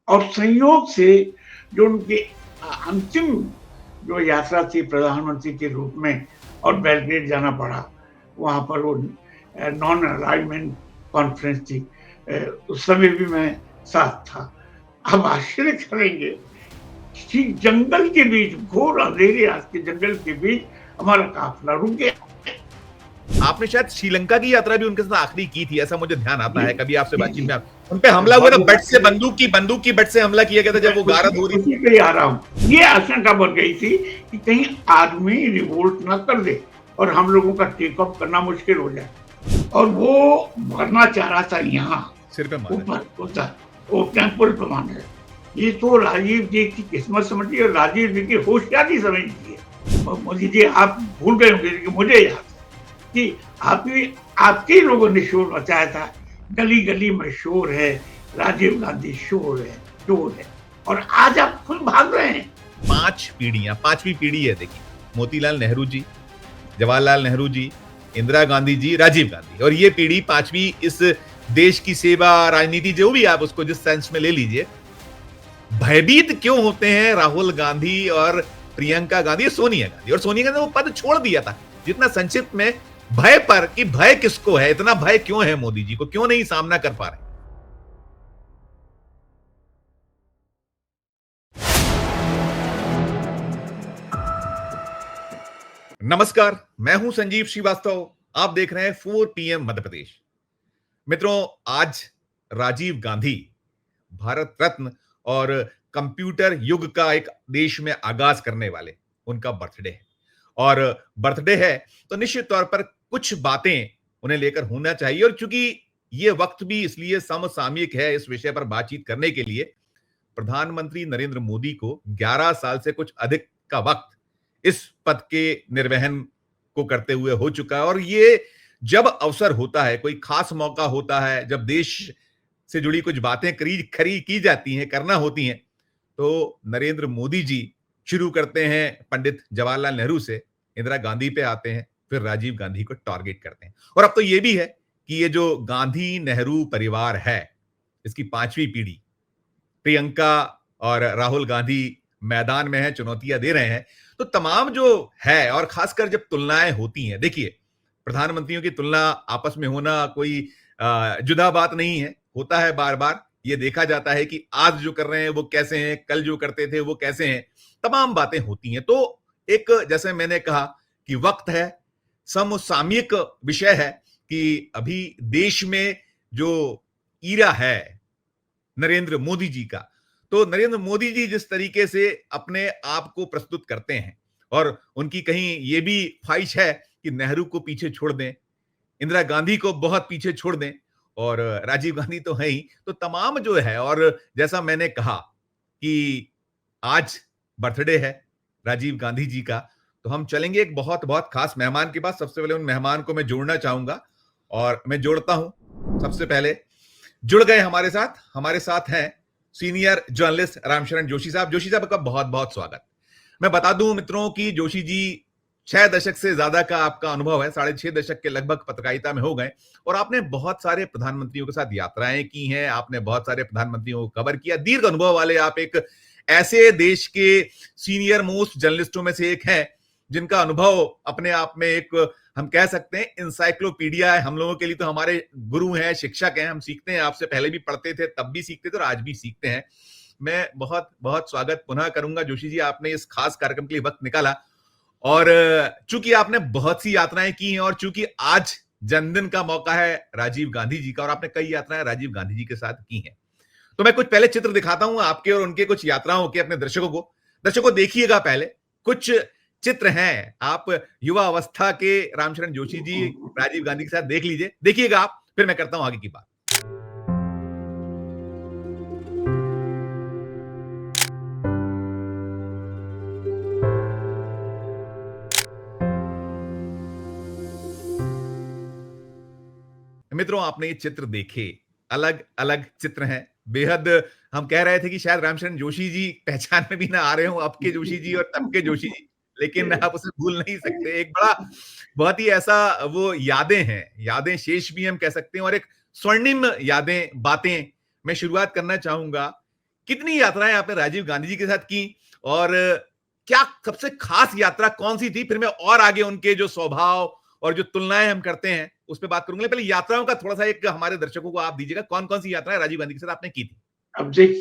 और संयोग से जो उनकी अंतिम जो यात्रा थी प्रधानमंत्री के रूप में और बेलग्रेड जाना पड़ा, वहाँ पर वो नॉन अलाइनमेंट कॉन्फ्रेंस थी। उस समय भी मैं साथ था। आप आश्चर्य करेंगे कि जंगल के बीच, घोर अंधेरे रात के जंगल के बीच हमारा काफिला रुक गया। आपने शायद श्रीलंका की यात्रा भी उनके साथ आखिरी की थी, ऐसा मुझे ध्यान आता है। कभी आपसे जी, बातचीत जी। में उन पे हमला हुआ था, बट से बंदूक की बट से हमला किया गया था जब वो गारद हो रही उसी पे आ रहा हूँ। ये आशंका बन गई थी कि कहीं आर्मी रिवोल्ट ना कर दे और हम लोगों का टेक ऑफ करना मुश्किल हो जाए। और वो मरना चाह रहा था यहाँ सिर पे मारा। ऊपर उधर वो टेम्पल पे मारे। ये तो राजीव जी की किस्मत समझिए और राजीव जी की होशियारी समझिए। मोदी जी आप भूल गए होंगे लेकिन मुझे याद है कि आपके लोगों ने शोर मचाया था, गली गली में शोर है, राजीव गांधी शोर है और आज आप खुद भाग रहे हैं। 5 पीढ़ियां, 5वीं पीढ़ी है। देखिए, मोतीलाल नेहरू जी, जवाहरलाल नेहरू जी, इंदिरा गांधी जी, राजीव गांधी, और ये पीढ़ी 5वीं इस देश की सेवा, राजनीति, जो भी आप उसको जिस सेंस में ले लीजिए। भयभीत क्यों होते हैं राहुल गांधी और प्रियंका गांधी, सोनिया गांधी? और सोनिया गांधी ने वो पद छोड़ दिया था जितना संक्षिप्त में, भय पर, कि भय किसको है, इतना भय क्यों है मोदी जी को, क्यों नहीं सामना कर पा रहे? नमस्कार, मैं हूं संजीव श्रीवास्तव। आप देख रहे हैं 4 PM मध्य प्रदेश। मित्रों, आज राजीव गांधी, भारत रत्न और कंप्यूटर युग का एक देश में आगाज करने वाले, उनका बर्थडे है। और बर्थडे है तो निश्चित तौर पर कुछ बातें उन्हें लेकर होना चाहिए। और चूंकि ये वक्त भी इसलिए समसामयिक है इस विषय पर बातचीत करने के लिए, प्रधानमंत्री नरेंद्र मोदी को 11 साल से कुछ अधिक का वक्त इस पद के निर्वहन को करते हुए हो चुका है। और ये जब अवसर होता है, कोई खास मौका होता है, जब देश से जुड़ी कुछ बातें खरी की जाती हैं, करना होती हैं, तो नरेंद्र मोदी जी शुरू करते हैं पंडित जवाहरलाल नेहरू से, इंदिरा गांधी पे आते हैं, फिर राजीव गांधी को टारगेट करते हैं। और अब तो ये भी है कि ये जो गांधी नेहरू परिवार है, इसकी 5वीं पीढ़ी, प्रियंका और राहुल गांधी मैदान में है, चुनौतियां दे रहे हैं। तो तमाम जो है, और खासकर जब तुलनाएं होती हैं, देखिए, प्रधानमंत्रियों की तुलना आपस में होना कोई जुदा बात नहीं है, होता है बार बार। ये देखा जाता है कि आज जो कर रहे हैं वो कैसे हैं, कल जो करते थे वो कैसे हैं, तमाम बातें होती हैं। तो एक, जैसे मैंने कहा कि वक्त है, समसामयिक विषय है कि अभी देश में जो ईरा है नरेंद्र मोदी जी का, तो नरेंद्र मोदी जी जिस तरीके से अपने आप को प्रस्तुत करते हैं, और उनकी कहीं ये भी ख्वाहिश है कि नेहरू को पीछे छोड़ दें, इंदिरा गांधी को बहुत पीछे छोड़ दें, और राजीव गांधी तो है ही। तो तमाम जो है, और जैसा मैंने कहा कि आज बर्थडे है राजीव गांधी जी का, तो हम चलेंगे एक बहुत बहुत खास मेहमान के पास। सबसे पहले उन मेहमान को मैं जोड़ना चाहूंगा, और मैं जोड़ता हूं। सबसे पहले जुड़ गए हमारे साथ हैं सीनियर जर्नलिस्ट रामशरण जोशी साहब। जोशी साहब का बहुत बहुत स्वागत। मैं बता दूं मित्रों कि जोशी जी 6 दशक से ज्यादा का आपका अनुभव है, 6.5 दशक के लगभग पत्रकारिता में हो गए, और आपने बहुत सारे प्रधानमंत्रियों के साथ यात्राएं की हैं, आपने बहुत सारे प्रधानमंत्रियों को कवर किया। दीर्घ अनुभव वाले आप एक ऐसे देश के सीनियर मोस्ट जर्नलिस्टों में से एक हैं जिनका अनुभव अपने आप में एक, हम कह सकते हैं, इंसाइक्लोपीडिया है हम लोगों के लिए। तो हमारे गुरु हैं, शिक्षक हैं, हम सीखते हैं आपसे, पहले भी पढ़ते थे, तब भी सीखते थे और आज भी सीखते हैं। मैं बहुत बहुत स्वागत पुनः करूंगा जोशी जी, आपने इस खास कार्यक्रम के लिए वक्त निकाला। और चूंकि आपने बहुत सी यात्राएं की हैं, और चूंकि आज जन्मदिन का मौका है राजीव गांधी जी का, और आपने कई यात्राएं राजीव गांधी जी के साथ की हैं, तो मैं कुछ पहले चित्र दिखाता हूं आपके और उनके, कुछ यात्राओं के, अपने दर्शकों देखिएगा। पहले कुछ चित्र हैं, आप युवा अवस्था के रामशरण जोशी जी राजीव गांधी के साथ देख लीजिए, देखिएगा आप, फिर मैं करता हूं आगे की बात। मित्रों, आपने ये चित्र देखे, अलग अलग चित्र हैं, बेहद, हम कह रहे थे कि शायद रामशरण जोशी जी पहचान में भी ना आ रहे हो, अब के जोशी जी और तब के जोशी जी, लेकिन आप उसे भूल नहीं सकते। एक बड़ा, बहुत ही ऐसा, वो यादें हैं, यादें शेष भी हम कह सकते हैं, और एक स्वर्णिम यादें, बातें। मैं शुरुआत करना चाहूंगा कितनी यात्राएं आपने राजीव गांधी जी के साथ की और क्या सबसे खास यात्रा कौन सी थी? फिर मैं और आगे उनके जो स्वभाव और जो तुलनाएं हम करते हैं उस पर बात करूंगा। पहले यात्राओं का थोड़ा सा एक हमारे दर्शकों को आप दीजिएगा, कौन कौन सी यात्राएं राजीव गांधी के साथ आपने की थी? अब देख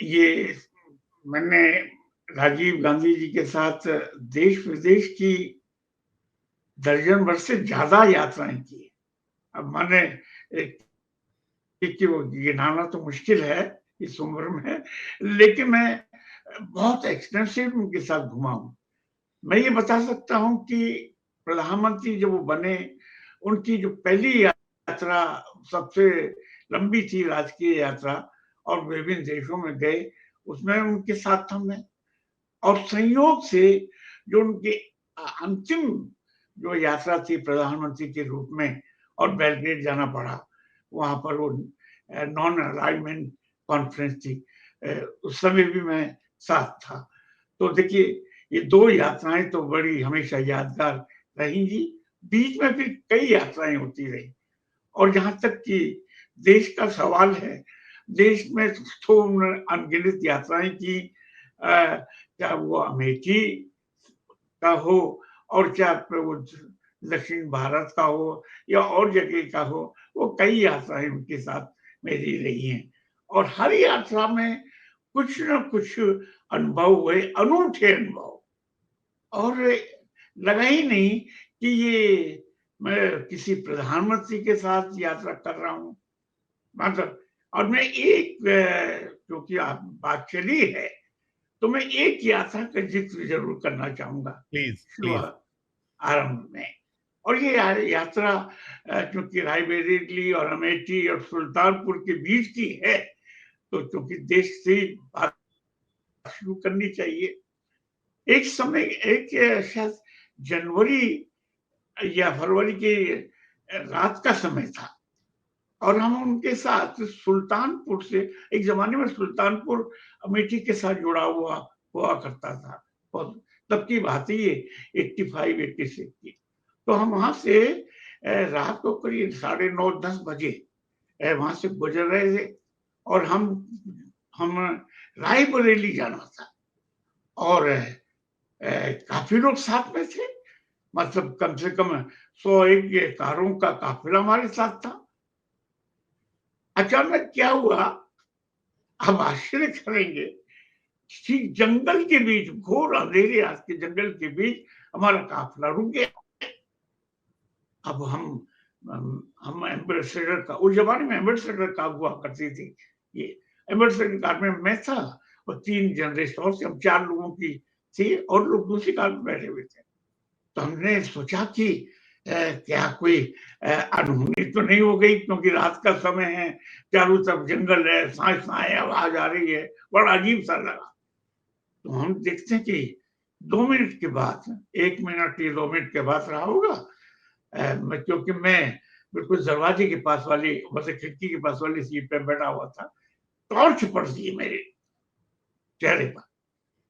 ये मैंने राजीव गांधी जी के साथ देश विदेश की दर्जन भर से ज्यादा यात्राएं की। अब मैंने कि वो गिनाना तो मुश्किल है इस उम्र में, लेकिन मैं बहुत एक्सटेंसिव उनके साथ घुमा हूँ। मैं ये बता सकता हूँ कि प्रधानमंत्री जब वो बने, उनकी जो पहली यात्रा सबसे लंबी थी, राजकीय यात्रा, और विभिन्न देशों में गए, उसमें उनके साथ था मैं। और संयोग से जो उनकी अंतिम जो यात्रा थी प्रधानमंत्री के रूप में, और बेलग्रेड जाना पड़ा, वहाँ पर वो नॉन अलाइनमेंट कॉन्फ्रेंस थी, उस समय भी मैं साथ था। तो देखिए, ये 2 यात्राएँ तो बड़ी हमेशा यादगार रहेंगी। बीच में फिर कई यात्राएँ होती रहीं, और जहाँ तक कि देश का सवाल है, देश में तो अनगिनत यात्राएँ की, चाहे वो अमेठी का हो, और चाहे वो दक्षिण भारत का हो या और जगह का हो, वो कई यात्राएँ उनके साथ मेरी रही हैं। और हर यात्रा में कुछ न कुछ अनुभव हुए, अनूठे अनुभव। और लगा ही नहीं कि ये मैं किसी प्रधानमंत्री के साथ यात्रा कर रहा हूँ। मतलब, और मैं एक क्योंकि आप बात चली है, तो मैं एक यात्रा का ज़िक्र ज़रूर करना चाहूँगा प्लीज प्लीज। शुरुआत आरंभ में। और ये यात्रा चूँकि रायबरेली और अमेठी और सुल्तानपुर के बीच की है, तो चूँकि देश से बात शुरू करनी चाहिए। एक समय शायद जनवरी या फरवरी की रात का समय था, और हम उनके साथ सुल्तानपुर से, एक ज़माने में सुल्तानपुर अमेठी के साथ जुड़ा हुआ हुआ करता था, और तब की बात है ये, 85-86 की। तो हम वहाँ से रात को करीब साढ़े 9-10 बजे वहाँ से गुज़र रहे थे, और हम रायबरेली जाना था, और काफ़ी लोग साथ में थे। मतलब कम से कम 101 ये कारों का काफ़िला हमारे साथ था। अचानक क्या हुआ, आप आश्चर्य करेंगे, ठीक जंगल के बीच, घोर अंधेरे रात के जंगल के बीच हमारा काफ़िला रुक गया। अब हम एम्बेसडर का, उस ज़माने में एम्बेसडर कार हुआ करती थी ये। एम्बेसडर कार में मैं था, और 3 जर्नलिस्ट और थे, हम 4 लोगों की थी, और लोग दूसरी कार में बैठे हुए थे। तो हमने सोचा कि क्या कोई अनहोनी तो नहीं हो गई, क्योंकि रात का समय है, चारों तरफ जंगल है, साए-साए आवाज़ आ रही है, बड़ा अजीब-सा लगा। तो हम देखते हैं कि 2 मिनट के बाद, 1 मिनट या 2 मिनट के बाद रहा होगा, क्योंकि मैं बिल्कुल दरवाजे के पास वाली, मतलब खिड़की के पास वाली सीट पे बैठा हुआ था, टॉर्च पड़ गई मेरे चेहरे पर।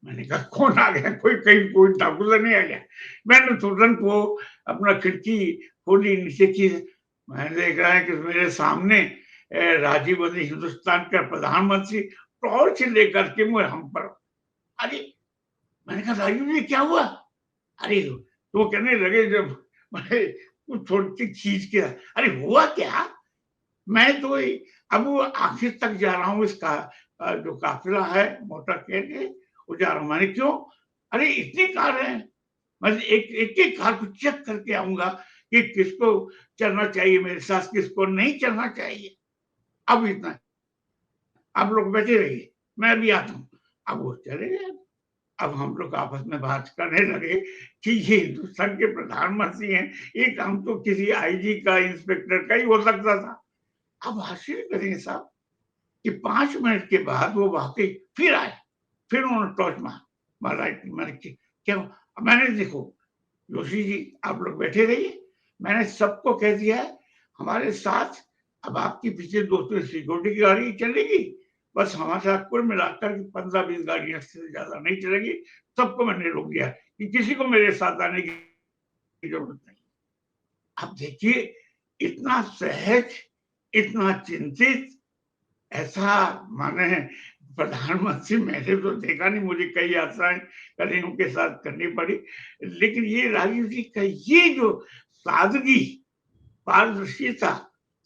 मैंने कहा कौन आ गया, कोई कहीं कोई डाकू तो नहीं आ गया। मैंने तुरंत वो अपना खिड़की खोली, नीचे की, मैंने देखा है कि मेरे सामने राजीव गांधी, हिंदुस्तान का प्रधानमंत्री, टॉर्च लेकर के मुझे हम पर। अरे, मैंने कहा राजीव जी क्या हुआ? अरे, तो वो कहने लगे, जब मैंने थोड़ी खींच के, अरे हुआ क्या? मैं तो अब वो आखिर तक जा रहा हूँ, इसका जो काफिला है मोटरसाइकिल के, वो जा रहा हूँ। मैंने क्यों? अरे इतनी कार है, मैं एक कार को चेक करके आऊंगा कि किसको चलना चाहिए मेरे साथ, किसको नहीं चलना चाहिए। अब इतना, आप लोग बैठे रहिए, मैं अभी आता हूँ। अब वो चले गए। अब हम लोग आपस में बात करने लगे कि ये हिंदुस्तान के प्रधानमंत्री हैं, ये काम तो किसी आईजी का, इंस्पेक्टर का ही हो सकता था। अब आश्चर्य करेंगे साहब कि 5 मिनट के बाद वो वाक़ई फिर आए, फिर उन्होंने टॉर्च मारा। मैंने क्या हुआ? मैंने, देखो जोशी जी, आप लोग बैठे रहिए, मैंने सबको कह दिया है हमारे साथ, अब आपके पीछे 2 सिक्योरिटी की गाड़ी चलेगी, बस हमारे साथ कुल मिलाकर 15-20 गाड़ियाँ से ज़्यादा नहीं चलेगी। सबको मैंने रोक दिया कि किसी को मेरे साथ आने की ज़रूरत नहीं। अब देखिए, इतना सहज, इतना चिंतित, ऐसा माने प्रधानमंत्री मैंने तो देखा नहीं, मुझे कई यात्राएं करीम के साथ करनी पड़ी, लेकिन ये राजीव जी का ये जो सादगी, पारदर्शिता,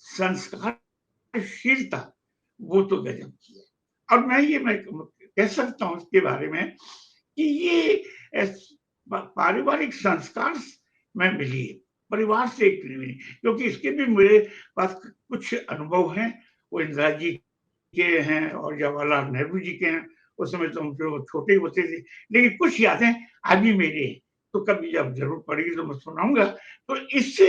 संस्कारशीलता, वो तो गजब की है। और मैं कह सकता हूँ इसके बारे में कि ये पारिवारिक संस्कार में मिली है, परिवार से एक नहीं मिली, क्योंकि इसके भी मेरे पास कुछ अनुभव हैं। वो इंदिरा जी के हैं और जवाहरलाल नेहरू जी के हैं। उस समय तो हम जो छोटे ही होते थे, लेकिन कुछ यादें आज भी मेरी हैं, तो कभी जब जरूरत पड़ेगी तो मैं सुनाऊंगा। तो इससे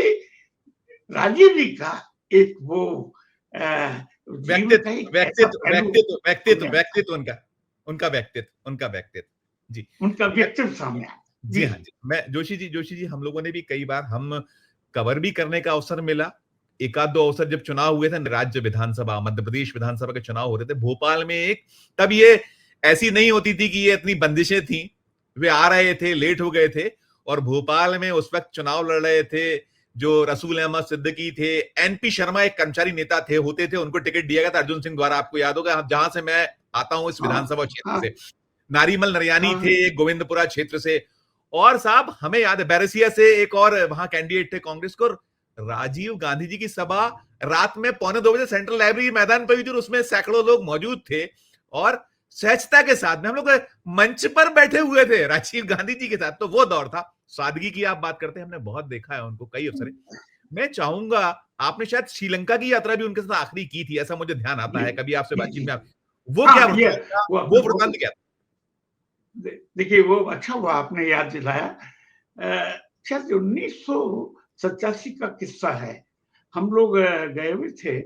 राजीव जी का एक वो जीवन का एक व्यक्तित्व ऐसा व्यक्तित्व पहलू व्यक्तित्व व्यक्तित्व सामने आता है, व्यक्तित्व उनका व्यक्तित्व जी। उनका मैं व्यक्तित्व सामने आता है। जी जी हाँ जी, मैं जोशी जी हम लोगों ने भी कई बार हम कवर भी करने का अवसर मिला। एक आध दो अवसर जब चुनाव हुए थे, राज्य विधानसभा, मध्य प्रदेश विधानसभा के चुनाव हो रहे थे भोपाल में एक, तब ये ऐसी नहीं होती थी कि ये इतनी बंदिशें थी। वे आ रहे थे, लेट हो गए थे और भोपाल में उस वक्त चुनाव लड़ रहे थे जो रसूल अहमद सिद्दीकी थे, एनपी शर्मा एक कर्मचारी नेता थे, होते थे, उनको टिकट दिया गया था अर्जुन सिंह द्वारा, आपको याद होगा, जहां से मैं आता हूं इस हाँ विधानसभा क्षेत्र हाँ से। नारीमल नरयानी हाँ थे गोविंदपुरा क्षेत्र से, और साहब हमें याद है बैरसिया से एक और वहां कैंडिडेट थे कांग्रेस को। राजीव गांधी जी की सभा रात में 1:45 सेंट्रल लाइब्रेरी मैदान पर हुई थी और उसमें सैकड़ों लोग मौजूद थे और सहजता के साथ में हम लोग मंच पर बैठे हुए थे राजीव गांधी जी के साथ। तो वो दौर था। सादगी की आप बात करते हैं, हमने बहुत देखा है उनको कई अवसर। मैं चाहूंगा, आपने शायद श्रीलंका की यात्रा भी उनके साथ आखिरी की थी, ऐसा मुझे ध्यान आता जी है कभी आपसे जी बातचीत जी में। वो क्या हाँ ये वृतांत था? वो वो वृतांत क्या था? देखिए वो अच्छा हुआ आपने याद दिलाया। शायद 1987 का किस्सा है। हम लोग गए हुए थे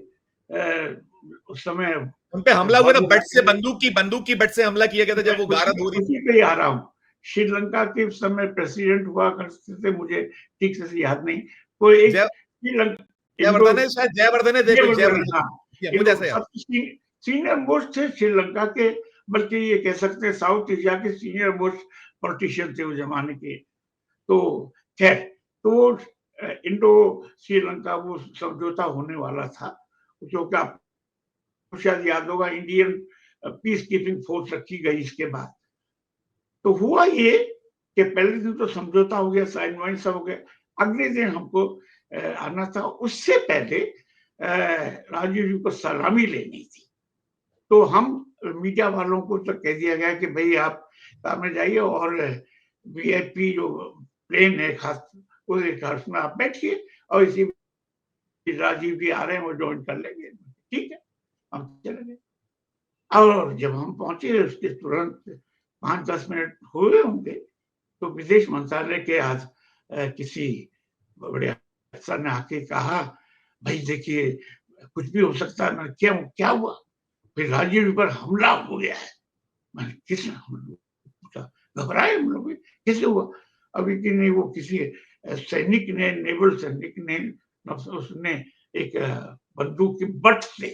उस समय उन पे हमला हुआ था, बट से वायुसेना, बंदूक की बट से हमला किया गया था मैं जब वो उसी गारद हो रही थी। उसी पे ही आ रहा हूँ। श्रीलंका के उस समय प्रेसिडेंट हुआ करते थे, मुझे ठीक से याद नहीं। कोई एक जय श्रीलंका इंडो जयवर्धन है, शायद जयवर्धन है, देखो जयवर्धने, जयवर्धन हाँ, है, मुझे इंडो ऐसा याद। सबसे सीनियर मोस्ट थे श्रीलंका के, बल्कि ये कह सकते हैं साउथ एशिया के सीनियर मोस्ट पॉलिटिशियन थे उस जमाने के। तो खैर, तो वो इंडो श्रीलंका वो समझौता होने वाला था, जो कि आपको शायद याद होगा, इंडियन पीस कीपिंग फोर्स रखी गई इसके बाद। तो हुआ ये कि पहले दिन तो समझौता हो गया, साइन वाइन सब हो गया। अगले दिन हमको आना था। उससे पहले राजीव जी को सलामी लेनी थी। तो हम मीडिया वालों को तो कह दिया गया कि भाई आप कार में जाइए और वीआईपी जो प्लेन है खास, उसमें आप बैठिए और इसी राजीव जी आ रहे हैं वो ज्वाइन कर लेंगे। ठीक है, हम चले गए। और जब हम पहुंचे उसके तुरंत 5-10 मिनट हुए होंगे, तो विदेश मंत्रालय के आज किसी बड़े अफसर ने आके कहा, भाई देखिए कुछ भी हो सकता है। मैंने क्यों, क्या हुआ? फिर राजीव जी पर हमला हो गया है। मैंने किसने पूछा, घबराए हम लोग, कैसे हुआ? अभी कि नहीं, वो किसी सैनिक ने, नेवल सैनिक ने, उसने एक बंदूक की बट से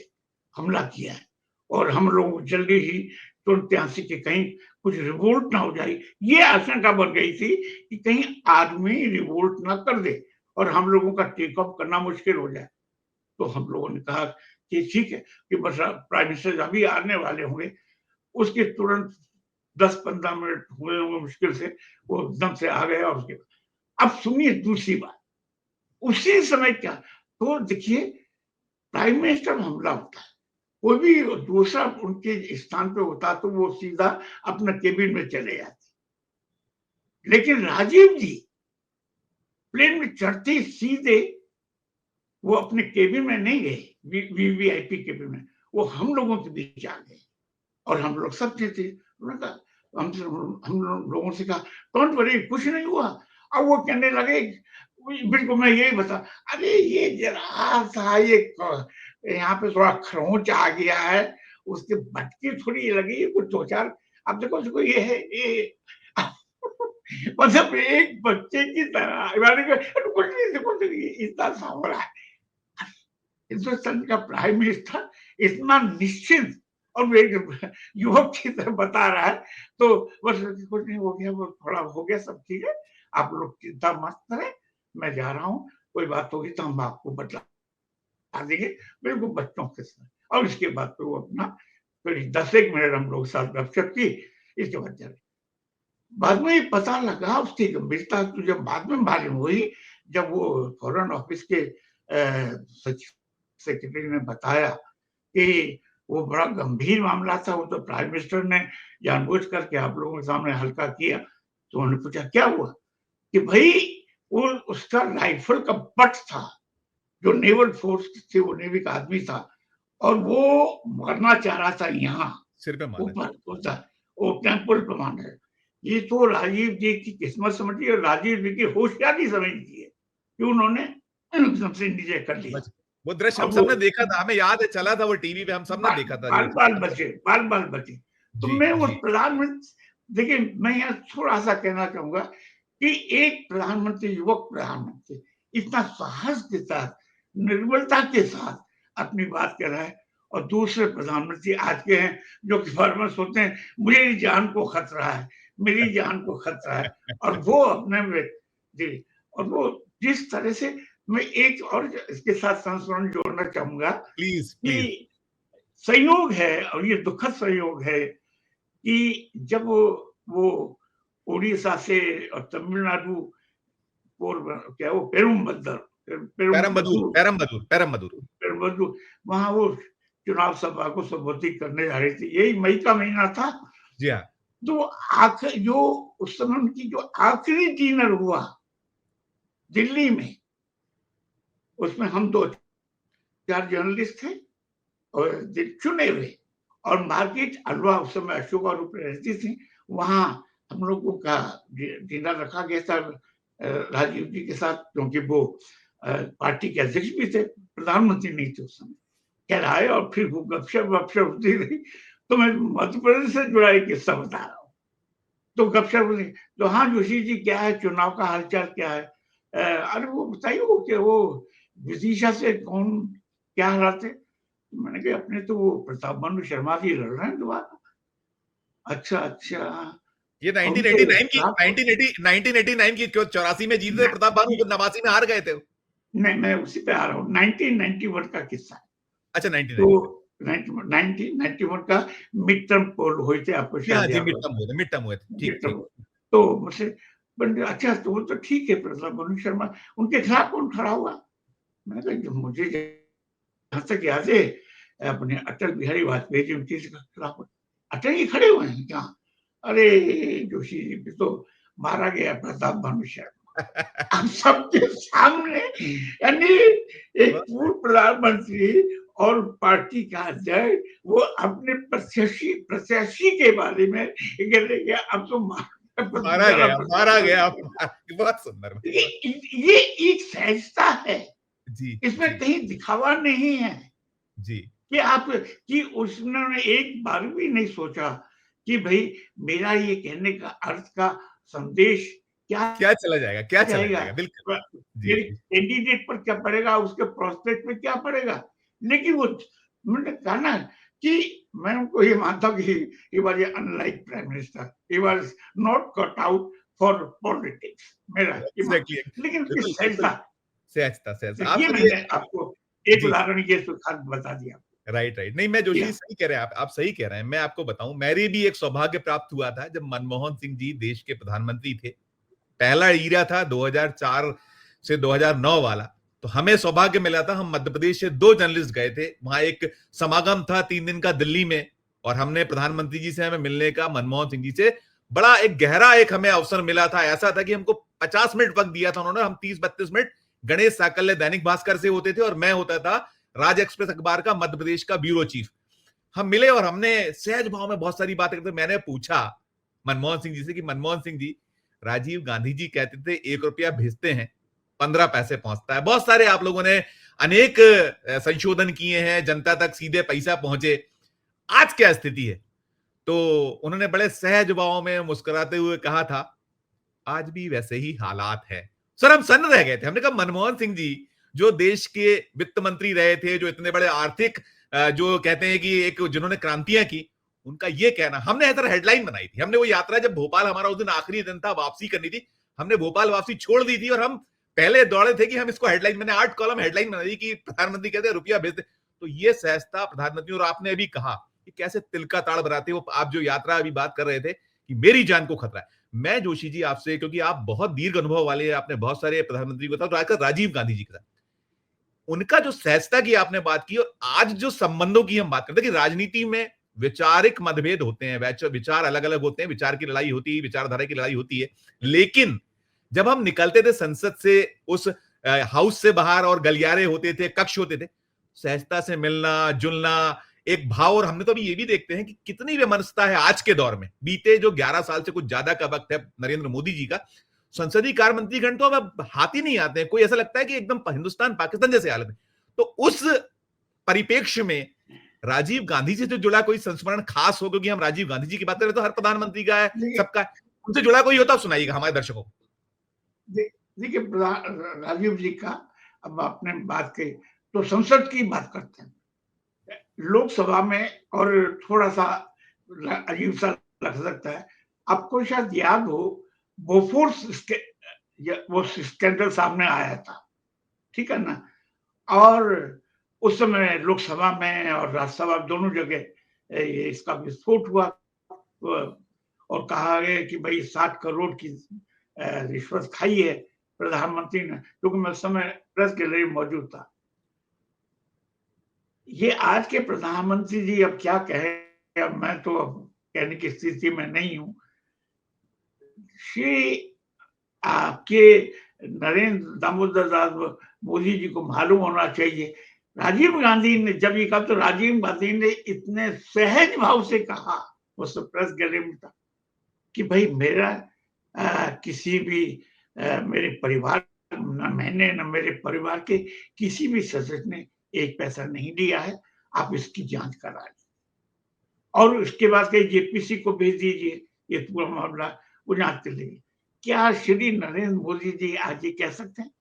हमला किया है और हम लोग जल्दी ही तुरंत यहाँ से कि कहीं कुछ रिवोल्ट ना हो जाए। ये आशंका बन गई थी कि कहीं आर्मी रिवोल्ट ना कर दे और हम लोगों का टेक ऑफ करना मुश्किल हो जाए। तो हम लोगों ने कहा कि ठीक है, कि बस प्राइम मिनिस्टर अभी आने वाले होंगे। उसके तुरंत 10-15 मिनट हुए होंगे मुश्किल से, वो एकदम से आ गए। और उसके अब सुनिए दूसरी बात, उसी समय क्या, तो देखिए प्राइम मिनिस्टर हमला होता है, कोई भी दूसरा उनके स्थान पे होता तो वो सीधा अपना केबिन में चले जाते, लेकिन राजीव जी प्लेन में चढ़ते ही सीधे वो अपने केबिन में नहीं गए, वीवीआईपी केबिन में, वो हम लोगों के बीच आ गए और हम लोग सब थे। उन्होंने कहा, हम लोगों से कहा डोंट वरी, कुछ नहीं हुआ। अब वो कहने लगे, बिल्कुल मैं यही बता, अरे ये जरा सा ये यहाँ पे थोड़ा खरोंच आ गया है, उसके भटकी थोड़ी लगी कुछ दो चार। अब देखो देखो ये है ये मतलब एक बच्चे की तरह कुछ नहीं, देखो इतना सा हो रहा है। हिंदुस्तान का प्राइम मिनिस्टर इतना निश्चिंत और एक युवक की तरह बता रहा है, तो बस कुछ नहीं हो गया, वो थोड़ा हो गया, सब ठीक है, आप लोग चिंता मत करें, मैं जा रहा हूँ, कोई बात होगी तो हम आपको बता देंगे, बिल्कुल बच्चों के साथ। और इसके बाद तो वो अपना करीब 10 मिनट हम लोग साथ गपशप की, इसके बाद चले। बाद में पता लगा उसकी गंभीरता तो जब बाद में मालूम हुई, जब वो फॉरेन ऑफिस के सेक्रेटरी ने बताया कि वो बड़ा गंभीर मामला था, वो तो प्राइम मिनिस्टर ने जानबूझ करके आप लोगों के सामने हल्का किया। तो उन्होंने पूछा क्या हुआ? कि भाई वो उसका राइफल का बट था, जो नेवल फोर्स थी, वो नेवी का आदमी था और वो मरना चाह रहा था यहाँ सिर पे मारना ऊपर होता है, वो टेम्पल पे मारना है। ये तो राजीव जी की किस्मत समझिए और राजीव जी की होशियारी समझिए कि उन्होंने एकदम से नीचे कर लिया। बच वो दृश्य हम अब सबने वो देखा था, हमें याद है, चला था वो टीवी पे, हम सबने देखा था जो बाल-बाल बचे, बाल-बाल बचे। तो जी, मैं वो जी। प्रधानमंत्री देखिए, मैं यहाँ थोड़ा-सा कहना चाहूँगा कि एक प्रधानमंत्री, युवक प्रधानमंत्री इतना साहस के साथ, निर्बलता के साथ अपनी बात कह रहा है और दूसरे प्रधानमंत्री आज के हैं जो कि फॉर्मर्स होते हैं, मेरी जान को खतरा है, मेरी जान को खतरा है और वो अपने में जी, और वो जिस तरह से मैं एक और इसके साथ संस्मरण जोड़ना चाहूँगा प्लीज़, प्लीज़। कि संयोग है और ये दुखद संयोग है कि जब वो उड़ीसा से और तमिलनाडु पूर्व क्या वो पेरुम्बद्दर पेरम्बदूर, पेरुम्बदूर पेरम्बदूर, पेरम्बदूर। पेरुम्बदूर वहाँ वो चुनाव सभा को संबोधित करने जा रही थी। यही मई का महीना था। जी हाँ। तो आखिर जो उस समय उनकी जो आखिरी डिनर हुआ दिल्ली में, उसमें हम 2-4 जर्नलिस्ट थे और चुने हुए और मार्केट अलवा उस समय अशोका रूप में रहती थी, वहाँ हम लोगों का डिनर रखा गया था राजीव जी के साथ, क्योंकि वो पार्टी के अध्यक्ष भी थे, प्रधानमंत्री नहीं थे उस समय। खैर आए और फिर वो गपशप होती रही। तो मैं मध्य प्रदेश से जुड़ा एक किस्सा बता रहा हूँ। तो गपशप हुई, तो हाँ जोशी जी क्या है, चुनाव का हालचाल क्या है? अरे वो बताइए वो क्या वो विदिशा से कौन क्या हरा थे? मैंने कहा अपने तो वो प्रताप बानू शर्मा जी लड़ रहे हैं दोबारा। अच्छा, अच्छा। ये और उनके 1989 की खिलाफ 1989 की क्यों 84 में जीते थे प्रताप बानू, 89 में हार गए थे। नहीं, मैं उसी पे आ रहा हूँ। 1991 का किस्सा है। अच्छा तो 1991 का। 1991 का मिड टर्म पोल हुए थे, आपको जी हाँ, शायद जी याद मिड हो। टर्म हुए थे, मिड टर्म हुए थे। ठीक, मिड टर्म ठीक। तो मुझसे बोले अच्छा तो वो तो ठीक है प्रताप बानू शर्मा, उनके खिलाफ कौन खड़ा हुआ? मैंने कहा जो मुझे जहाँ तक याद है अपने अटल बिहारी वाजपेयी जी उनके खिलाफ अटल जी खड़े हुए हैं क्या? अरे जोशी जी भी तो मारा गया प्रताप भानु शर्मा। हम सबके सामने यानी एक पूर्व प्रधानमंत्री और पार्टी का अध्यक्ष वो अपने प्रत्याशी प्रत्याशी के बारे में कह रहे हैं अब तो मारा गया, मारा गया। प्रताप बहुत सुंदर, बहुत सुंदर। ये एक सहजता है, जी, इसमें जी, कहीं दिखावा नहीं है जी। कि आप कि उसने एक बार भी नहीं सोचा कि भाई मेरा ये कहने का अर्थ का संदेश क्या क्या चला जाएगा, क्या चला जाएगा, जाएगा? बिल्कुल। जी, मेरे जी। कैंडिडेट पर क्या पड़ेगा, उसके प्रोस्पेक्ट पे क्या पड़ेगा। लेकिन वो उन्होंने कहा ना कि मैं उनको ये मानता हूँ कि he was unlike prime minister, he was not cut out for politics, मेरा ये मानना। एग्ज़ैक्टली। लेकिन उसकी बिल्कुल, बिल्कुल। सहजता, सहजता, सहजता। आप ये सुनिए। मैंने आपको एक जी। उदाहरण ये सुखाद बता दिया। Right, right. नहीं, मैं जी जोशी हाँ। सही कह रहे हैं आप सही कह रहे हैं। मैं आपको बताऊँ, मेरे भी एक सौभाग्य प्राप्त हुआ था जब मनमोहन सिंह जी देश के प्रधानमंत्री थे। पहला ईरा था 2004 से 2009 वाला। तो हमें सौभाग्य मिला था, हम मध्य प्रदेश से 2 जर्नलिस्ट गए थे। वहाँ एक समागम था 3 दिन का दिल्ली में और हमने प्रधानमंत्री जी से हमें मिलने का, मनमोहन सिंह जी से बड़ा एक गहरा एक हमें अवसर मिला था। ऐसा था कि हमको 50 मिनट वक़्त दिया था उन्होंने, हम 30-32 मिनट गणेश साकल्य दैनिक भास्कर से होते थे और मैं होता था राज एक्सप्रेस अखबार का मध्य प्रदेश का ब्यूरो चीफ। हम मिले और हमने सहज भाव में बहुत सारी बातें करते। मैंने पूछा मनमोहन सिंह जी से कि मनमोहन सिंह जी, राजीव गांधी जी कहते थे 1 रुपया भेजते हैं 15 पैसे पहुंचता है। बहुत सारे आप लोगों ने अनेक संशोधन किए हैं, जनता तक सीधे पैसा पहुंचे। आज क्या स्थिति है? तो उन्होंने बड़े सहज भाव में मुस्कुराते हुए कहा था, आज भी वैसे ही हालात है। सर हम सन्न रह गए थे। हमने कहा मनमोहन सिंह जी जो देश के वित्त मंत्री रहे थे, जो इतने बड़े आर्थिक जो कहते हैं कि एक जिन्होंने क्रांतियां की, उनका ये कहना, हमने ऐसा हेडलाइन बनाई थी। हमने वो यात्रा, जब भोपाल हमारा उस दिन आखिरी दिन था, वापसी करनी थी, हमने भोपाल वापसी छोड़ दी थी और हम पहले दौड़े थे कि हम इसको हेडलाइन, मैंने 8 कॉलम हेडलाइन बनाई कि प्रधानमंत्री कहते हैं रुपया भेजते। तो ये सहजता प्रधानमंत्री, और आपने अभी कहा कि कैसे तिल का ताड़ बनाते हो आप, जो यात्रा अभी बात कर रहे थे कि मेरी जान को खतरा है। मैं जोशी जी आपसे, क्योंकि आप बहुत दीर्घ अनुभव वाले हैं, आपने बहुत सारे प्रधानमंत्री को था, तो आजकल राजीव गांधी जी का, उनका जो सहजता की आपने बात की, और आज जो संबंधों की हम बात करते हैं कि राजनीति में वैचारिक मतभेद होते हैं, विचार अलग अलग होते हैं, विचार की लड़ाई होती है, विचारधारा की लड़ाई होती है, लेकिन जब हम निकलते थे संसद से, उस हाउस से बाहर, और गलियारे होते थे, कक्ष होते थे, सहजता से मिलना जुलना, एक भाव। और हमने तो अभी ये भी देखते हैं कि कितनी विमनस्ता है आज के दौर में, बीते जो 11 साल से कुछ ज्यादा का वक्त है नरेंद्र मोदी जी का, संसदीय कार्य मंत्री गण तो अब हाथ ही नहीं आते हैं, कोई ऐसा लगता है कि एकदम हिंदुस्तान पाकिस्तान जैसे हालत है। तो उस परिप्रेक्ष्य में राजीव गांधी से जो जुड़ा कोई संस्मरण खास हो, क्योंकि हम राजीव गांधी जी की बात करें तो हर प्रधानमंत्री का है, सबका है, उनसे जुड़ा कोई होता सुनाइएगा हमारे दर्शकों को। देखिए, राजीव जी का अब आपने बात की तो संसद की बात करते हैं, लोकसभा में, और थोड़ा सा अजीब सा लग सकता है, आपको शायद याद हो, बोफोर्स वो स्कैंडल सामने आया था, ठीक है ना, और उस समय लोकसभा में और राज्यसभा दोनों जगह इसका विस्फोट हुआ, और कहा गया कि भाई 60 करोड़ की रिश्वत खाई है प्रधानमंत्री ने, क्योंकि मैं उस समय प्रेस गैलरी में मौजूद था। ये आज के प्रधानमंत्री जी अब क्या कहें, अब मैं तो अब कहने की स्थिति में नहीं हूं। श्री आपके नरेंद्र दामोदर दास मोदी जी को मालूम होना चाहिए, राजीव गांधी ने जब ये कहा तो राजीव गांधी ने इतने सहज भाव से कहा, उस प्रेस गैलरी में था, कि भाई मेरा किसी भी मेरे परिवार, न मैंने न मेरे परिवार के किसी भी सदस्य ने एक पैसा नहीं लिया है, आप इसकी जांच करा लीजिए, और उसके बाद कहीं जेपीसी को भेज दीजिए, ये पूरा मामला वो जांच कर लेंगे। क्या श्री नरेंद्र मोदी जी आज ये कह सकते हैं?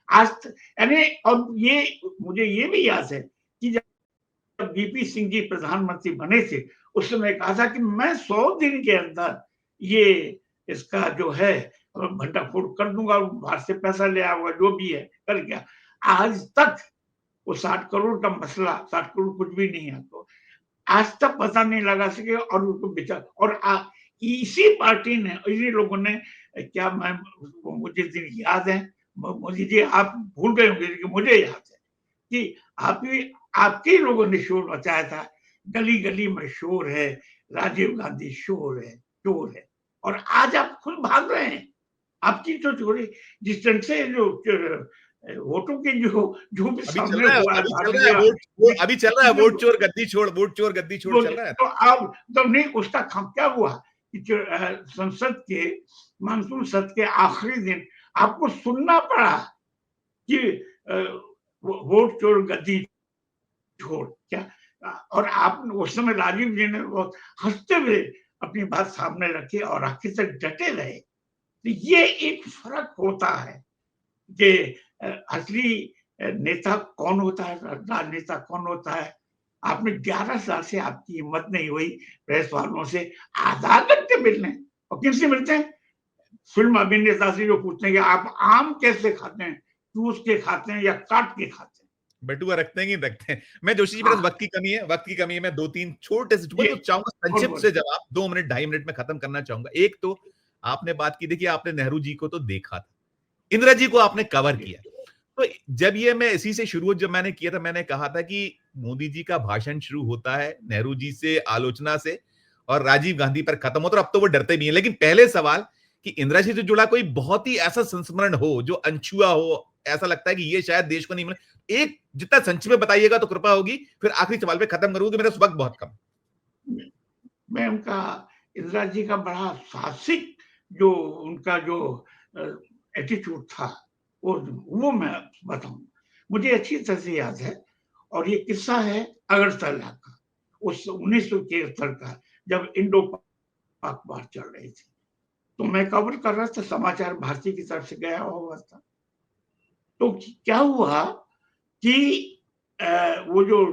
आज यानी, और ये मुझे ये भी याद है कि जब बीपी सिंह जी प्रधानमंत्री बने थे, उस समय कहा था कि मैं 100 दिन के अंदर ये इसका जो है भंडाफोड़ कर दूंगा, बाहर से पैसा ले आऊंगा, जो भी है कर गया। आज तक वो 60 करोड़ का मसला, 60 करोड़ कुछ भी नहीं है, तो आज तक पता नहीं लगा सके, और उनको विचार, और इसी पार्टी ने, इन्हीं लोगों ने, क्या मैं, मुझे दिन याद है, मोदी जी आप भूल गए होंगे, लेकिन मुझे याद है कि आपके लोगों ने शोर मचाया था, गली गली में शोर है, राजीव गांधी शोर है, शोर है, और आज आप खुद भाग रहे हैं। आपकी तो थोड़ी जिस ढंग से जो वोटों के जो भी अभी चल सामने रहा है, हुआ है, अभी चल रहा है वोट, अभी चल रहा है वोट चोर गद्दी छोड़, वोट चोर गद्दी छोड़ चल रहा है। तो अब तो नहीं, उसका क्या हुआ कि संसद के मानसून सत्र के आखिरी दिन आपको सुनना पड़ा कि वोट चोर गद्दी छोड़, क्या, और आप उस समय राजीव जी ने बहुत हंसते हुए अपनी बात सामने रखी और आखिर तक डटे रहे। तो ये एक फर्क होता है कि असली नेता कौन होता है, राजनेता कौन होता है। आपने 11 साल से आपकी हिम्मत नहीं हुई प्रेस वालों से आधा घंटे मिलने, और किससे मिलते हैं? फिल्म अभिनेता से जो पूछते हैं कि आप आम कैसे खाते हैं, चूस के खाते हैं या काट के खाते हैं? बटुआ रखते हैं कि नहीं रखते हैं। मैं जोशी जी, मेरे हाँ, वक्त की कमी है, वक्त की कमी है, मैं 2-3 छोटे से ये तो चाहूंगा और संक्षिप्त से जवाब 2 मिनट 2.5 मिनट में खत्म करना चाहूंगा। एक तो आपने बात की, देखिए आपने नेहरू जी को तो देखा था, इंदिरा जी को आपने कवर किया, तो जब ये मैं इसी से शुरू जब मैंने किया था, मैंने कहा था कि मोदी जी का भाषण शुरू होता है नेहरू जी से, आलोचना से, और राजीव गांधी पर खत्म होता है। अब तो वो डरते भी हैं, लेकिन पहले सवाल कि इंदिरा जी से जुड़ा कोई बहुत ही ऐसा संस्मरण हो जो अनछुआ हो, ऐसा लगता है कि ये शायद देश को नहीं मिला, एक जितना संक्षिप्त में बताइएगा तो कृपा होगी, फिर आखिरी सवाल पे खत्म करूंगा, मेरा वक्त बहुत कम। मैं उनका, इंदिरा जी का बड़ा साहसिक जो उनका जो एटीट्यूड था, वो मैं बताऊं, मुझे अच्छी तरह से याद है, और ये किस्सा है अगरतला का, उस 1973 का, जब इंडो पाक वार चल रही थी, तो मैं कवर कर रहा था, समाचार भारती की तरफ से गया हुआ था। तो क्या हुआ कि वो जो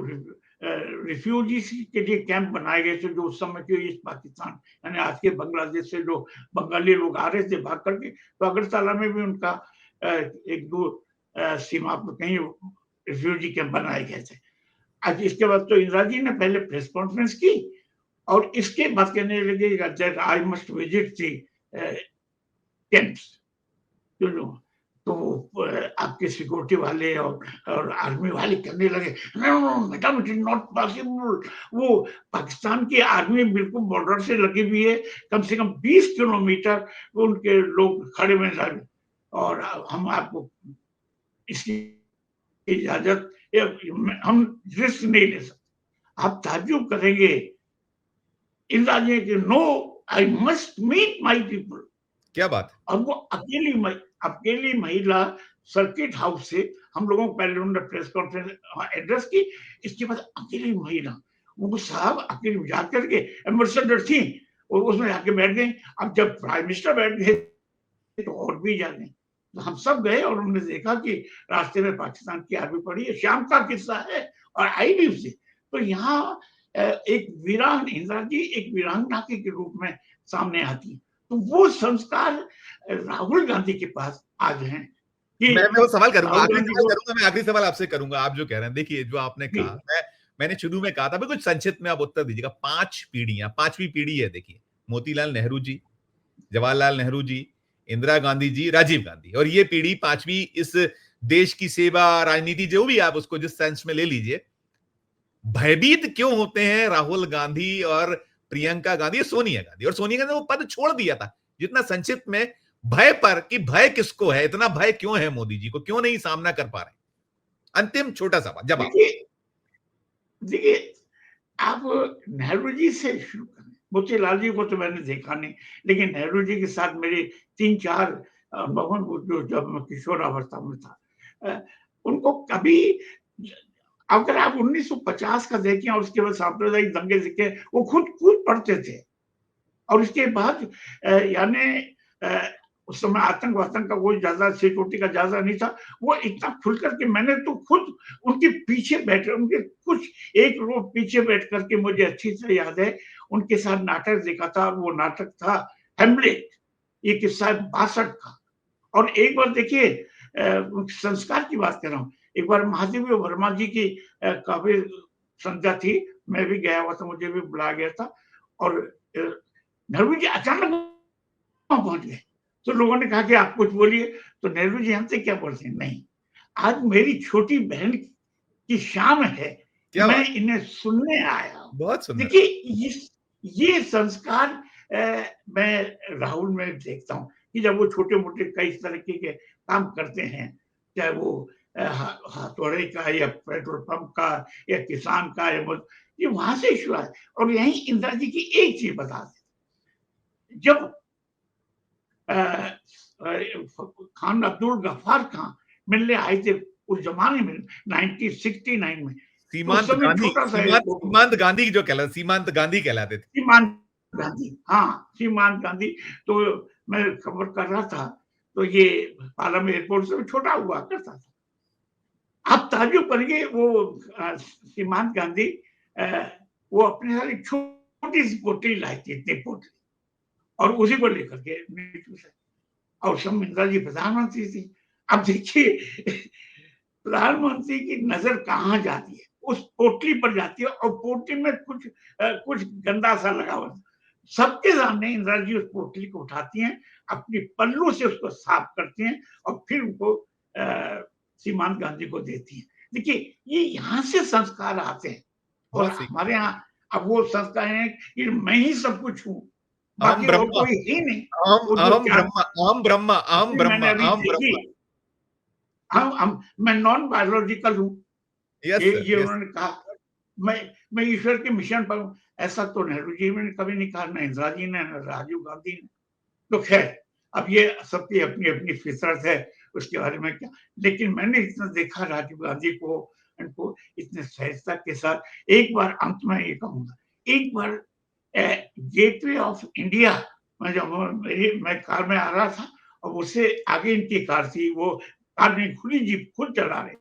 रिफ्यूजीज के लिए कैंप बनाए गए थे, जो उस समय के ईस्ट पाकिस्तान, यानी आज के बांग्लादेश से जो बंगाली लोग आ रहे थे भाग करके, तो अगरतला में भी उनका एक दो सीमा पर कहीं रिफ्यूजी कैंप बनाए गए थे। आज इसके बाद तो इंदिरा जी ने पहले प्रेस कॉन्फ्रेंस की और इसके बाद कहने लगे that I must visit the camps. तो आपके सिक्योरिटी वाले और आर्मी वाले कहने लगे, no madam it is not possible. वो पाकिस्तान की आर्मी बिल्कुल बॉर्डर से लगी हुई है, कम से कम 20 किलोमीटर उनके लोग खड़े हुए हैं और हम आपको इसकी इजाजत हम रिस्क नहीं ले सकते। आप ताज्जुब करेंगे, इंदिरा जी के no I must meet my people. क्या बात है। और वो अकेली महिला सर्किट हाउस से हम लोगों को पहले उन्होंने प्रेस कॉन्फ्रेंस एड्रेस की, इसके बाद अकेली महिला वो साहब अकेले जाकर के एम्बेसडर थी और उसमें जाके बैठ गई। अब जब प्राइम मिनिस्टर बैठ गए तो और भी जाने, तो हम सब गए और हमने देखा कि रास्ते में पाकिस्तान की आर्मी पड़ी है। शाम का किस्सा है और आई भी उसे। तो यहाँ एक वीरान इंदिरा जी एक वीरांगना के रूप में सामने आती है। तो वो संस्कार राहुल गांधी के पास आज हैं कि मैं वो सवाल करूंगा, राहुल आखिरी गांधी सवाल को करूंगा, मैं आखिरी सवाल आपसे करूंगा। आप जो कह रहे हैं, देखिए जो आपने कहा, मैंने शुरू में कहा था, कुछ संक्षिप्त में आप उत्तर दीजिएगा। 5 पीढ़ियां, 5वीं पीढ़ी है, देखिए मोतीलाल नेहरू जी, जवाहरलाल नेहरू जी, इंदिरा गांधी जी, राजीव गांधी, और ये पीढ़ी 5वीं इस देश की सेवा, राजनीति, जो भी आप उसको जिस सेंस में ले लीजिए, भयभीत क्यों होते हैं राहुल गांधी और प्रियंका गांधी, सोनिया गांधी? और सोनिया गांधी ने वो पद छोड़ दिया था, जितना संक्षिप्त में भय पर, कि भय किसको है, इतना भय क्यों है मोदी जी को, क्यों नहीं सामना कर पा रहे? अंतिम छोटा सा जवाब। देखिए देखिए आप नेहरू जी से शुरू करें। मोतीलाल जी को तो मैंने देखा नहीं, लेकिन नेहरू जी के साथ मेरे 3-4 अनुभव जो जब मैं किशोरावस्था में था, उनको कभी अगर आप 1950 का देखें और उसके बाद सांप्रदायिक दंगे देखें, वो खुद पढ़ते थे और उसके बाद यानी उस समय आतंक का कोई ज्यादा सिक्योरिटी का ज्यादा नहीं था। वो इतना खुल करके मैंने तो खुद उनके पीछे बैठे, उनके कुछ एक रो पीछे बैठ करके मुझे अच्छी तरह याद है उनके साथ नाटक देखा था। वो नाटक था हेमलेट, ये किस्सा 62 का। और एक बार देखिए संस्कार की बात कर रहा हूँ, एक बार महादेवी वर्मा जी की काव्य संध्या थी, मैं भी गया हुआ था, मुझे भी बुलाया गया था और नेहरू जी अचानक वहां पहुंच गए। तो लोगों ने कहा कि आप कुछ बोलिए, तो नेहरू जी हमसे क्या बोलते हैं, नहीं आज मेरी छोटी बहन की शाम है, क्या मैं बात, इन्हें सुनने आया हूं। बहुत सुंदर। देखिए ये संस्कार मैं राहुल में देखता हूँ कि जब वो छोटे मोटे कई तरीके के काम करते हैं, चाहे वो हथौड़े का या पेट्रोल पंप का या किसान का या ये वहां से इशू है। और यही इंदिरा जी की एक चीज बता दें, जब खान अब्दुल गफ्फार खान मिलने आए थे उस जमाने में 1969 में, तो उस सीमांत समय गांधी, छोटा सा सीमांत गांधी जो कहला, सीमांत गांधी कहलाते थे। सीमांत गांधी, हाँ सीमांत गांधी। तो मैं खबर कर रहा था, तो ये पालम एयरपोर्ट से छोटा हुआ करता था। आप ताज्जुब करेंगे वो सीमांत गांधी वो अपने साथ एक छोटी सी पोटली लाई थी, इतनी पोटली, और उसी को लेकर के और सब इंदिरा जी प्रधानमंत्री थी। अब देखिए प्रधानमंत्री की नजर कहाँ जाती है, उस पोटली पर जाती है और पोटली में कुछ गंदा सा लगा हुआ। सबके सामने इंदिरा जी उस पोटली को उठाती हैं, अपनी पल्लू से उसको साफ करती हैं और फिर उनको सीमांत गांधी को देती हैं। देखिए ये यहाँ से संस्कार आते हैं और बहुत सही। हमारे यहाँ अब वो संस्कार है कि मैं ही सब कुछ हूँ, अहम बाकी और ब्रह्म, कोई ही नहीं। अहम वो जो अहम ब्रह्म, अहम ब्रह्म, अहम ब्रह्म, मैंने अभी अहम देखी, ब्रह्म। मैं नॉन बायोलॉजिकल हूँ, यस सर, ये यस। उन्होंने कहा। मैं ईश्वर के मिशन पर हूँ, ऐसा तो नेहरू जी ने कभी नहीं कहा, ना इंदिरा जी ने, ना राजीव गांधी ने। तो खैर अब ये सबकी अपनी अपनी फितरत है, उसके बारे में क्या। लेकिन मैंने इतना देखा राजीव गांधी को, इनको इतने सहजता के साथ। एक बार अंत में ये कहूंगा, एक बार गेटवे ऑफ इंडिया में जब मैं कार में आ रहा था और उससे आगे इनकी कार थी, वो कार नहीं खुली, जीप खुद चला रहे,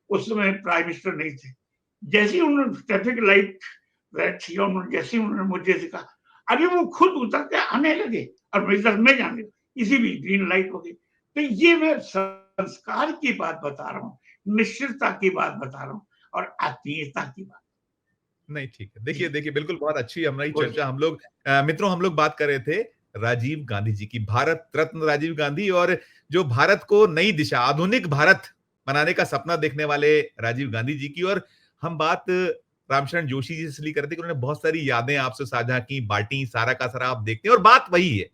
उस समय प्राइम मिनिस्टर नहीं थे। जैसे ही उन्होंने ट्रैफिक लाइट रेड थी और जैसे ही उन्होंने मुझे देखा, अरे वो खुद उतर के आने लगे और मैं इधर में जाने लगा, इसी भी ग्रीन लाइट हो गई। तो ये मैं संस्कार की बात बता रहा हूँ, निश्चितता की बात बता रहा हूँ। और आत्मीयता की बात। नहीं, ठीक है। देखिए देखिए, बिल्कुल बहुत अच्छी हमारी बोलिए। चर्चा हम लोग मित्रों हम लोग बात कर रहे थे राजीव गांधी जी की, भारत रत्न राजीव गांधी, और जो भारत को नई दिशा, आधुनिक भारत बनाने का सपना देखने वाले राजीव गांधी जी की। और हम बात रामशरण जोशी जी से इसलिए करते कि उन्होंने बहुत सारी यादें आपसे साझा की, बांटी, सारा का सारा आप देखते हैं, और बात वही है,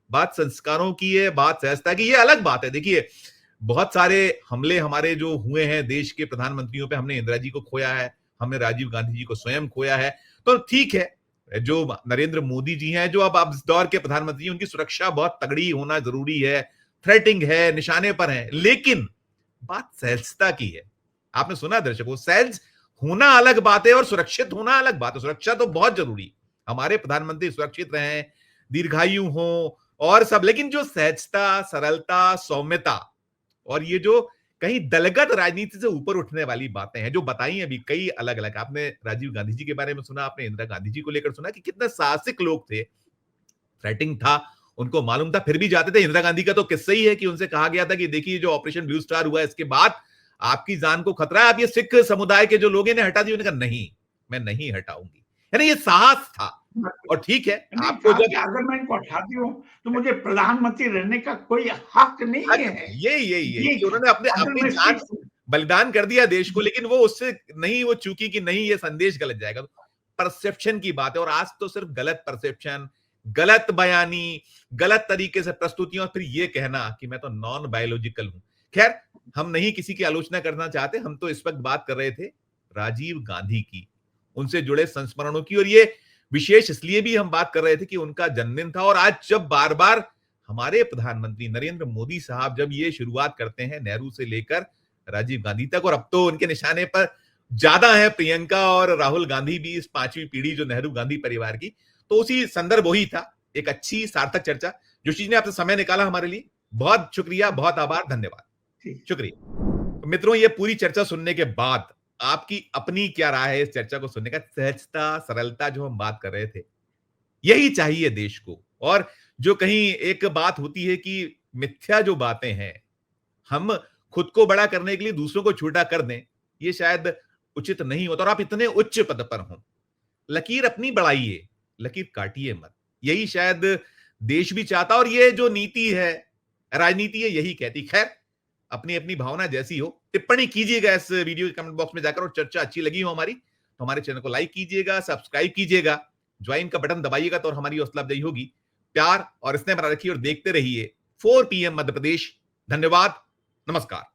बात संस्कारों की है, बात सहजता की। ये अलग बात है। देखिए, बहुत सारे हमले हमारे जो हुए हैं देश के प्रधानमंत्रियों पे, हमने इंदिरा जी को खोया है, हमने राजीव गांधी जी को स्वयं खोया है, तो ठीक है, जो नरेंद्र मोदी जी हैं, जो अब इस दौर के प्रधानमंत्री हैं, उनकी सुरक्षा बहुत तगड़ी होना जरूरी है, थ्रेटिंग है, निशाने पर है, लेकिन बात सहजता की है। आपने सुना दर्शकों, सहज होना अलग बात है और सुरक्षित होना अलग बात है। सुरक्षा तो बहुत जरूरी, हमारे प्रधानमंत्री सुरक्षित रहें, दीर्घायु हो और सब, लेकिन जो सहजता, सरलता, सौम्यता और ये जो कहीं दलगत राजनीति से ऊपर उठने वाली बातें हैं जो बताई अभी कई अलग अलग, आपने राजीव गांधी जी के बारे में सुना, आपने इंदिरा गांधी जी को लेकर सुना कि कितने साहसिक लोग थे, थ्रेटिंग था, उनको मालूम था, फिर भी जाते थे। इंदिरा गांधी का तो किस्सा ही है कि उनसे कहा गया था कि देखिए जो ऑपरेशन ब्लू स्टार हुआ है इसके बाद आपकी जान को खतरा है, आप ये सिख समुदाय के जो लोग हैं हटा दिए। उन्होंने कहा नहीं, मैं नहीं हटाऊंगी। यानी ये साहस था। और ठीक है, नहीं आपको कहा कि जब अगर मैं इनको हटाती हूँ तो मुझे प्रधानमंत्री रहने का कोई हक नहीं है। यही ये कि उन्होंने अपने अगर अपनी मैं जान सिख बलिदान कर दिया देश को, लेकिन वो उससे नहीं, वो चूकी कि नहीं ये संदेश गलत जाएगा। परसेप्शन की बात है, और आज तो सिर्फ गलत परसेप्शन, गलत बयानी, गलत तरीके से प्रस्तुतियां, और फिर ये कहना कि मैं तो नॉन बायोलॉजिकल हूं। खैर, हम नहीं किसी की आलोचना करना चाहते, हम तो इस वक्त बात कर रहे थे राजीव गांधी की, उनसे जुड़े संस्मरणों की। और ये विशेष इसलिए भी हम बात कर रहे थे कि उनका जन्मदिन था, और आज जब बार बार हमारे प्रधानमंत्री नरेंद्र मोदी साहब जब ये शुरुआत करते हैं नेहरू से लेकर राजीव गांधी तक, और अब तो उनके निशाने पर ज्यादा है प्रियंका और राहुल गांधी भी, इस पांचवी पीढ़ी जो नेहरू गांधी परिवार की, तो उसी संदर्भ वही था, एक अच्छी सार्थक चर्चा। जोशी जी ने आपसे समय निकाला हमारे लिए, बहुत शुक्रिया, बहुत आभार, धन्यवाद, शुक्रिया। तो मित्रों, ये पूरी चर्चा सुनने के बाद आपकी अपनी क्या राय है इस चर्चा को सुनने का? सहजता, सरलता जो हम बात कर रहे थे, यही चाहिए देश को। और जो कहीं एक बात होती है कि मिथ्या जो बातें हैं, हम खुद को बड़ा करने के लिए दूसरों को छोटा कर दें, ये शायद उचित नहीं होता। और आप इतने उच्च पद पर हो, लकीर अपनी बढ़ाइए, लकीर काटिए मत, यही शायद देश भी चाहता। और ये जो नीति है, राजनीति है, यही कहती। खैर, अपनी अपनी भावना जैसी हो। टिप्पणी कीजिएगा इस वीडियो के कमेंट बॉक्स में जाकर, और चर्चा अच्छी लगी हो हमारी तो हमारे चैनल को लाइक कीजिएगा, सब्सक्राइब कीजिएगा, ज्वाइन का बटन दबाइएगा, तो और हमारी हौसला अफजाई होगी। प्यार और स्नेह बना रखिए और देखते रहिए 4 PM मध्य प्रदेश। धन्यवाद, नमस्कार।